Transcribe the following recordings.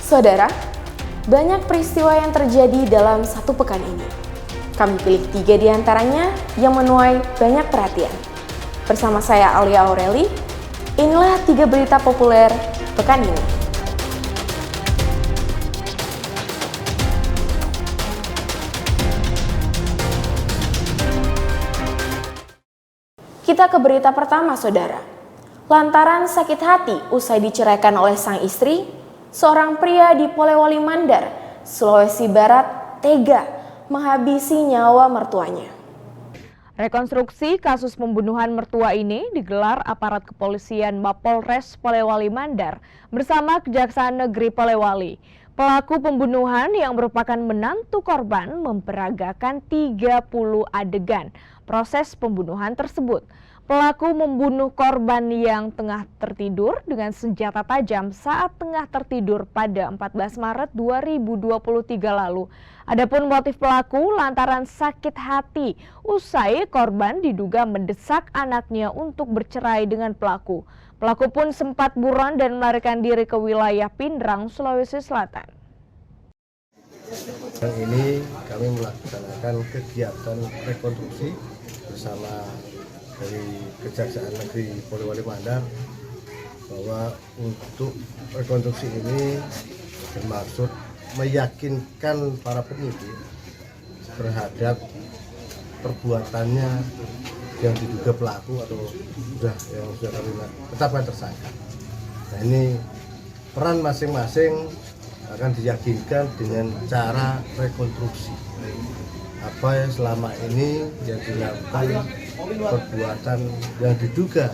Saudara, banyak peristiwa yang terjadi dalam satu pekan ini. Kami pilih 3 di antaranya yang menuai banyak perhatian. Bersama saya Alia Aureli, inilah 3 berita populer pekan ini. Kita ke berita pertama, saudara. Lantaran sakit hati usai diceraikan oleh sang istri, seorang pria di Polewali Mandar, Sulawesi Barat, tega menghabisi nyawa mertuanya. Rekonstruksi kasus pembunuhan mertua ini digelar aparat kepolisian Mapolres Polewali Mandar bersama Kejaksaan Negeri Polewali. Pelaku pembunuhan yang merupakan menantu korban memperagakan 30 adegan proses pembunuhan tersebut. Pelaku membunuh korban yang tengah tertidur dengan senjata tajam saat tengah tertidur pada 14 Maret 2023 lalu. Adapun motif pelaku lantaran sakit hati usai korban diduga mendesak anaknya untuk bercerai dengan pelaku. Pelaku pun sempat buron dan melarikan diri ke wilayah Pindrang, Sulawesi Selatan. Yang ini kami melaksanakan kegiatan rekonstruksi bersama dari Kejaksaan Negeri Polewali Mandar, bahwa untuk rekonstruksi ini bermaksud meyakinkan para penyidik terhadap perbuatannya yang diduga pelaku atau yang sudah kami tetapkan tersangka. Nah, ini peran masing-masing akan diyakinkan dengan cara rekonstruksi apa yang selama ini yang dilakukan, perbuatan yang diduga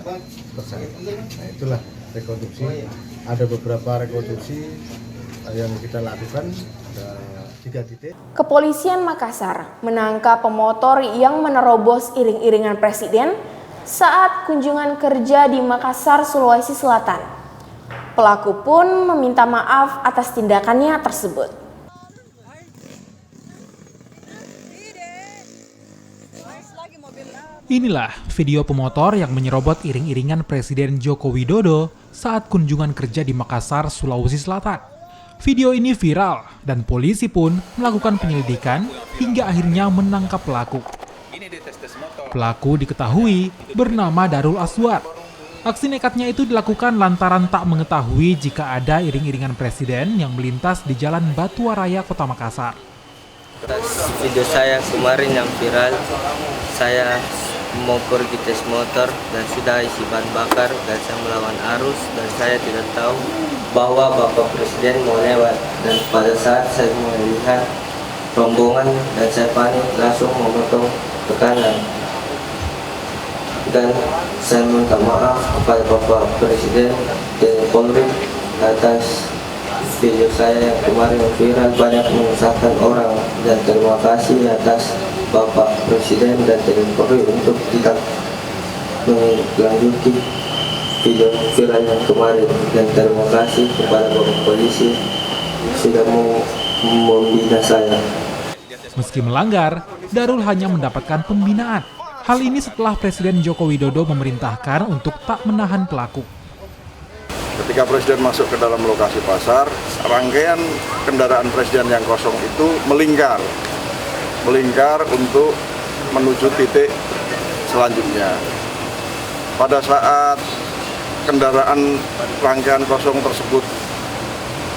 tersangka. Nah, itulah rekonstruksi. Ada beberapa rekonstruksi yang kita lakukan, ada 3 titik. Kepolisian Makassar menangkap pemotor yang menerobos iring-iringan presiden saat kunjungan kerja di Makassar, Sulawesi Selatan. Pelaku pun meminta maaf atas tindakannya tersebut. Inilah video pemotor yang menyerobot iring-iringan Presiden Joko Widodo saat kunjungan kerja di Makassar, Sulawesi Selatan. Video ini viral dan polisi pun melakukan penyelidikan hingga akhirnya menangkap pelaku. Pelaku diketahui bernama Darul Aswad. Aksi nekatnya itu dilakukan lantaran tak mengetahui jika ada iring-iringan presiden yang melintas di Jalan Batuwaraya, Kota Makassar. Video saya kemarin yang viral, saya mau pergi tes motor dan sudah isi bahan bakar dan saya melawan arus dan saya tidak tahu bahwa Bapak Presiden mau lewat, dan pada saat saya melihat rombongan dan saya panik langsung memotong ke kanan. Dan saya minta maaf kepada Bapak Presiden dan Polri atas video saya yang kemarin viral banyak mengesahkan orang, dan terima kasih atas Bapak Presiden dan Polri untuk tidak melanjuti video viral yang kemarin, dan terima kasih kepada Bapak Polisi sudah membina saya. Meski melanggar, Darul hanya mendapatkan pembinaan. Hal ini setelah Presiden Joko Widodo memerintahkan untuk tak menahan pelaku. Ketika Presiden masuk ke dalam lokasi pasar, rangkaian kendaraan Presiden yang kosong itu melingkar untuk menuju titik selanjutnya. Pada saat kendaraan rangkaian kosong tersebut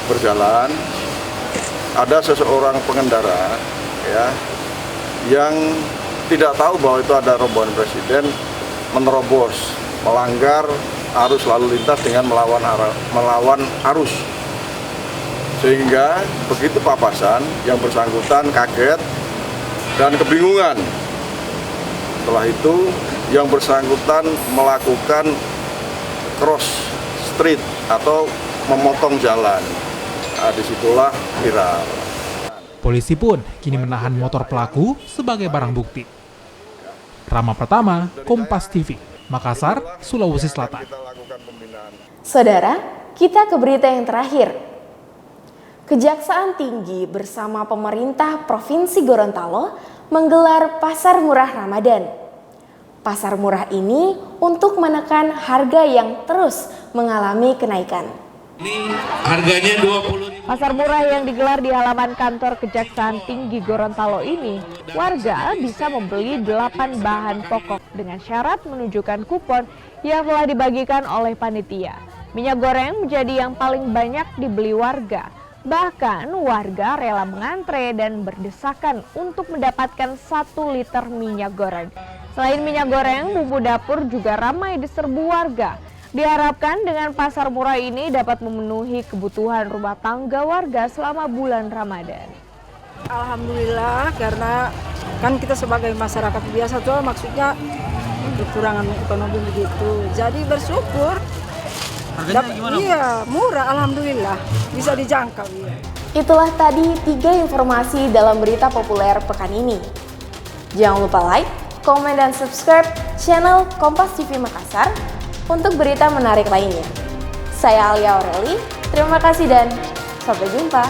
berjalan, ada seseorang pengendara yang tidak tahu bahwa itu ada rombongan Presiden, menerobos, melanggar arus lalu lintas dengan melawan arus, sehingga begitu papasan yang bersangkutan kaget dan kebingungan. Setelah itu yang bersangkutan melakukan cross street atau memotong jalan. Nah, disitulah viral. Polisi pun kini menahan motor pelaku sebagai barang bukti. Rama Pratama, Kompas TV, Makassar, Sulawesi Selatan. Saudara, kita ke berita yang terakhir. Kejaksaan Tinggi bersama pemerintah Provinsi Gorontalo menggelar Pasar Murah Ramadan. Pasar murah ini untuk menekan harga yang terus mengalami kenaikan. Ini harganya 20.000. Pasar murah yang digelar di halaman kantor Kejaksaan Tinggi Gorontalo ini, warga bisa membeli 8 bahan pokok dengan syarat menunjukkan kupon yang telah dibagikan oleh panitia. Minyak goreng menjadi yang paling banyak dibeli warga. Bahkan warga rela mengantre dan berdesakan untuk mendapatkan 1 liter minyak goreng. Selain minyak goreng, bumbu dapur juga ramai diserbu warga. Diharapkan dengan pasar murah ini dapat memenuhi kebutuhan rumah tangga warga selama bulan Ramadan. Alhamdulillah, karena kan kita sebagai masyarakat biasa tuh maksudnya kekurangan ekonomi begitu. Jadi bersyukur. Harganya gimana? Iya, murah alhamdulillah. Bisa dijangkau ya. Itulah tadi 3 informasi dalam berita populer pekan ini. Jangan lupa like, komen, dan subscribe channel Kompas TV Makassar untuk berita menarik lainnya. Saya Alia Aureli, terima kasih dan sampai jumpa.